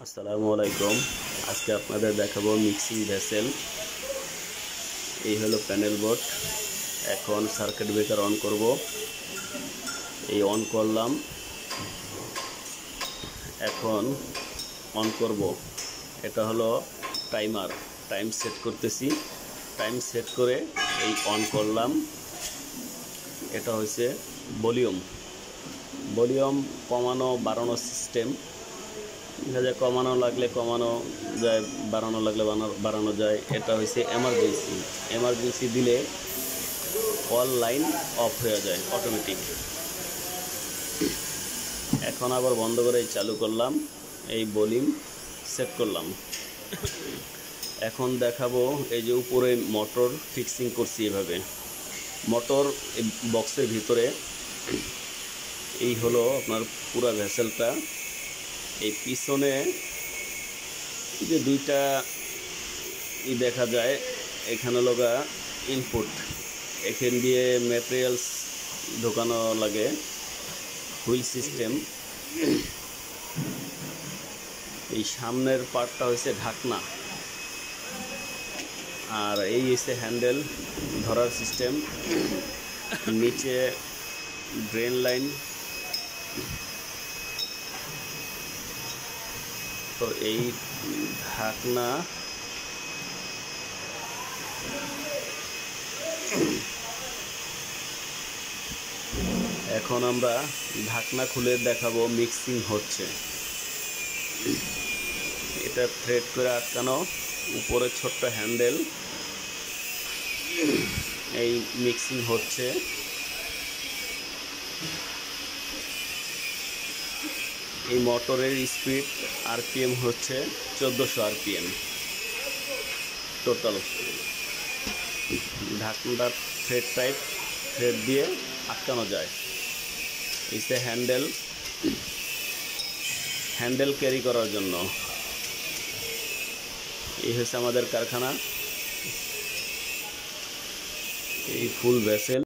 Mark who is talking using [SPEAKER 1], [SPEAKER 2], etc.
[SPEAKER 1] আসসালামু আলাইকুম। আজকে আপনাদের দেখাবো মিক্সিং ভেসেল। এই হলো প্যানেল বোর্ড। এখন সার্কিট ব্রেকার অন করব। এই অন করলাম। এখন অন করব। এটা হলো টাইমার। টাইম সেট করতেছি। টাইম সেট করে এই অন করলাম। এটা হচ্ছে ভলিউম। ভলিউম কমানো বাড়ানো সিস্টেম। দেখা যায় কমানো লাগলে কমানো যায়, বাড়ানো লাগলে বাড়ানো যায়। এটা হচ্ছে এমার্জেন্সি। এমার্জেন্সি দিলে অল লাইন অফ হয়ে যায় অটোমেটিক। এখন আবার বন্ধ করে চালু করলাম। এই ভলিউম সেট করলাম। এখন দেখাবো এই যে উপরে মোটর ফিক্সিং করছি এভাবে। মোটর বক্সের ভিতরে এই হলো আপনার পুরা ভেসেলটা। এই পিছনে যে দুইটা দেখা যায়, এখানে লগা ইনপুট, এখান দিয়ে ম্যাটেরিয়ালস ঢোকানো লাগে। Wheel system. এই সামনের পার্টটা হচ্ছে ঢাকনা, আর এই হচ্ছে হ্যান্ডেল ধরার সিস্টেম। নিচে ড্রেন লাইন। তো এই ঢাকনা এখন আমরা ঢাকনা খুলে দেখাবো মিক্সিং হচ্ছে। এটা থ্রেড করে আটকানো, উপরে ছোট্ট হ্যান্ডেল। এই মিক্সিং হচ্ছে। এই মোটরের স্পিড আরপিএম হচ্ছে 1400 আরপিএম টোটাল। ঢাকনাটা থ্রেড টাইপ, থ্রেড দিয়ে আটকানো যায়। এই হ্যান্ডেল, হ্যান্ডেল ক্যারি করার জন্য। এই হচ্ছে আমাদের কারখানা। এই ফুল ভেসেল।